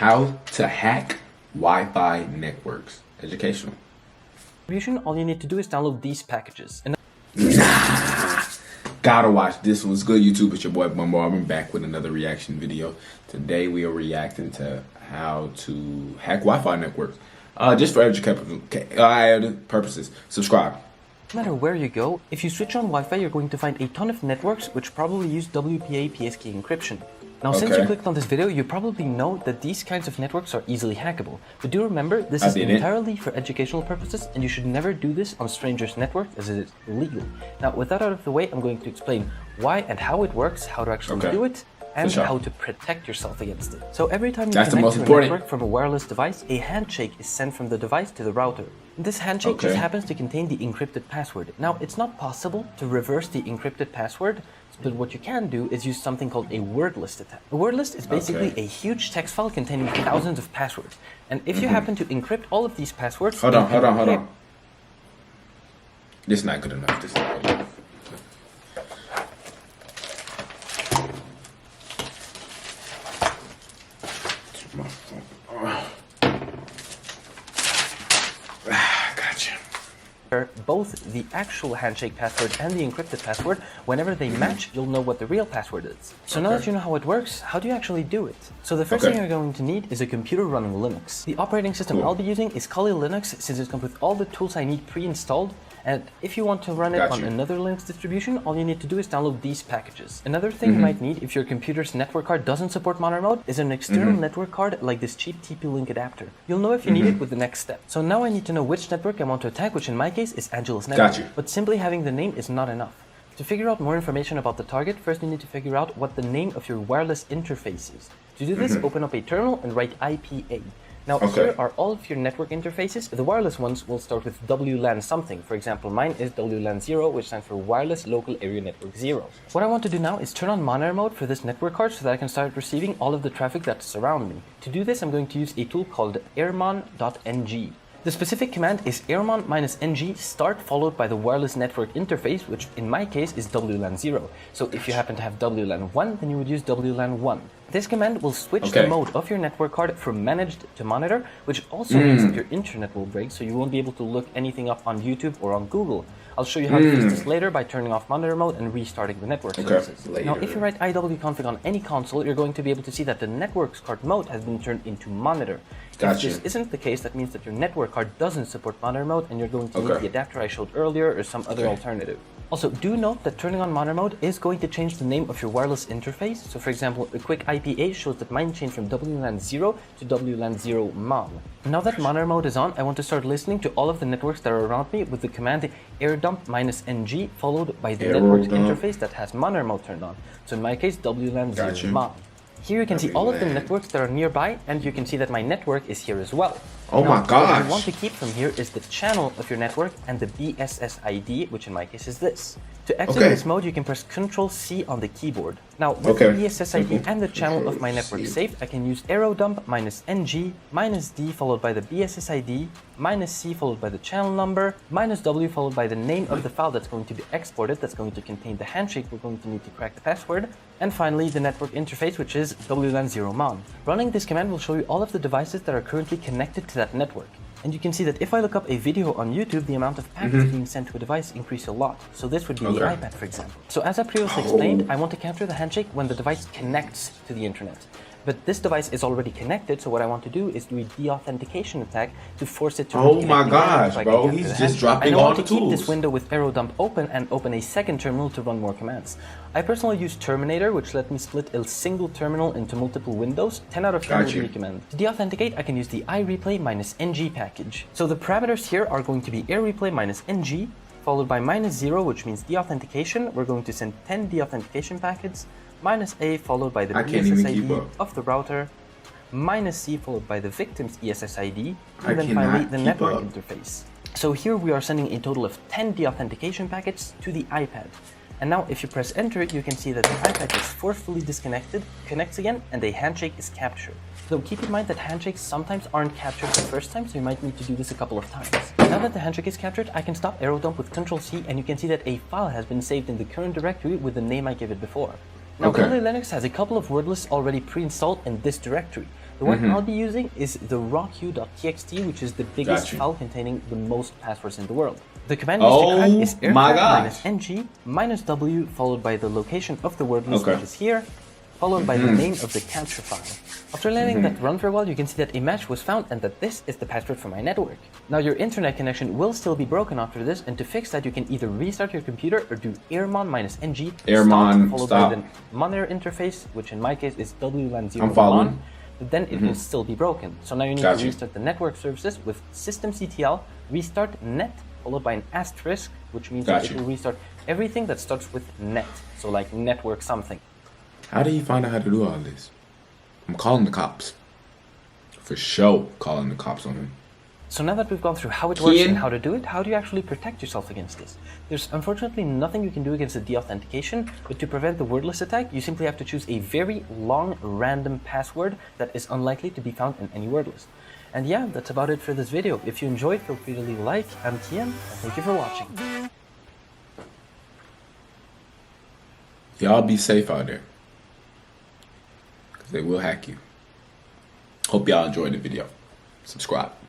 How to hack Wi-Fi networks. Educational. All you need to do is download these packages. And Gotta watch this one's good. YouTube, it's your boy Bumbo. I'm back with another reaction video. Today we are reacting to how to hack Wi-Fi networks. Just for educational purposes. Subscribe. no matter where you go, if you switch on Wi-Fi, you're going to find a ton of networks which probably use WPA PSK encryption. Now, since you clicked on this video, you probably know that these kinds of networks are easily hackable. But do remember, this is entirely for educational purposes, and you should never do this on strangers' network as it is illegal. Now, with that out of the way, I'm going to explain why and how it works, how to actually do it, and how to protect yourself against it. So every time you connect to a network from a wireless device, a handshake is sent from the device to the router. This handshake just happens to contain the encrypted password. Now, it's not possible to reverse the encrypted password, but what you can do is use something called a word list attack. A word list is basically a huge text file containing thousands of passwords. And if you happen to encrypt all of these passwords... Hold on. This is not good enough. This is not good enough. Gotcha. Both the actual handshake password and the encrypted password, whenever they match, you'll know what the real password is. So now that you know how it works, how do you actually do it? So the first thing you're going to need is a computer running Linux. The operating system I'll be using is Kali Linux, since it comes with all the tools I need pre-installed. And if you want to run it on another Linux distribution, all you need to do is download these packages. Another thing you might need if your computer's network card doesn't support mono mode is an external network card like this cheap TP-Link adapter. You'll know if you need it with the next step. So now I need to know which network I want to attack, which in my case is Angela's network. But simply having the name is not enough. To figure out more information about the target, first you need to figure out what the name of your wireless interface is. To do this, open up a terminal and write IPA. Now, here are all of your network interfaces. The wireless ones will start with WLAN something. For example, mine is WLAN 0, which stands for Wireless Local Area Network 0. What I want to do now is turn on monitor mode for this network card so that I can start receiving all of the traffic that's around me. To do this, I'm going to use a tool called airmon.ng. The specific command is airmon-ng start followed by the wireless network interface, which in my case is WLAN 0. So if you happen to have WLAN 1, then you would use WLAN 1. This command will switch the mode of your network card from managed to monitor, which also means that your internet will break, so you won't be able to look anything up on YouTube or on Google. I'll show you how to fix this later by turning off monitor mode and restarting the network services. Now, if you write iwconfig on any console, you're going to be able to see that the network card mode has been turned into monitor. If this isn't the case, that means that your network card doesn't support monitor mode and you're going to need the adapter I showed earlier or some other alternative. Also, do note that turning on monitor mode is going to change the name of your wireless interface. So for example, a quick IPA shows that mine changed from WLAN 0 to WLAN 0 MON. Now that monitor mode is on, I want to start listening to all of the networks that are around me with the command airdump-ng followed by the network interface that has monitor mode turned on. So in my case, WLAN 0 MON. Here you can see all of the networks that are nearby, and you can see that my network is here as well. Oh my gosh! What you want to keep from here is the channel of your network and the BSS ID, which in my case is this. To exit this mode, you can press Ctrl-C on the keyboard. Now, with the BSS ID and the channel of my network saved, I can use arrowdump-ng, -d followed by the BSS ID, -c followed by the channel number, -w followed by the name of the file that's going to be exported, that's going to contain the handshake we're going to need to crack the password, and finally the network interface, which is WLAN 0 MON. Running this command will show you all of the devices that are currently connected to that network. And you can see that if I look up a video on YouTube, the amount of packets being sent to a device increase a lot. So this would be the iPad, for example. So as I previously explained, I want to capture the handshake when the device connects to the internet. But this device is already connected, so what I want to do is do a de-authentication attack to force it to Oh my gosh, bro, he's just dropping all the tools. I want to keep this window with arrowdump open and open a second terminal to run more commands. I personally use Terminator, which let me split a single terminal into multiple windows. 10 out of 10 would recommend. To de-authenticate, I can use the iReplay-ng package. So the parameters here are going to be airreplay-ng, followed by -0, which means de-authentication. We're going to send 10 de-authentication packets, -a followed by the BSS ID of the router, -c followed by the victim's ESS ID, and then finally the network interface. So here we are sending a total of 10 de-authentication packets to the iPad. And now if you press enter, you can see that the iPad is forcefully disconnected, connects again, and a handshake is captured. Though keep in mind that handshakes sometimes aren't captured the first time, so you might need to do this a couple of times. Now that the handshake is captured, I can stop arrowdump with Ctrl-C, and you can see that a file has been saved in the current directory with the name I gave it before. Now, Kali Linux has a couple of word lists already pre-installed in this directory. The one I'll be using is the rawq.txt, which is the biggest file containing the most passwords in the world. The command used to crack is aircraft -ng -w followed by the location of the word list, which is here, followed by the name of the capture file. After letting that run for a while, you can see that a match was found and that this is the password for my network. Now your internet connection will still be broken after this, and to fix that you can either restart your computer or do airmon -ng followed by the monitor interface, which in my case is wlan0mon. Then it will still be broken. So now you need to restart the network services with systemctl, restart net, followed by an asterisk, which means that it will restart everything that starts with net. So like network something. How do you find out how to do all this? I'm calling the cops. For sure, calling the cops on him. So now that we've gone through how it works and how to do it, how do you actually protect yourself against this? There's unfortunately nothing you can do against the deauthentication, but to prevent the wordless attack, you simply have to choose a very long, random password that is unlikely to be found in any word list. And yeah, that's about it for this video. If you enjoyed, feel free to leave a like. I'm Tien, and thank you for watching. Y'all be safe out there, because they will hack you. Hope y'all enjoyed the video. Subscribe.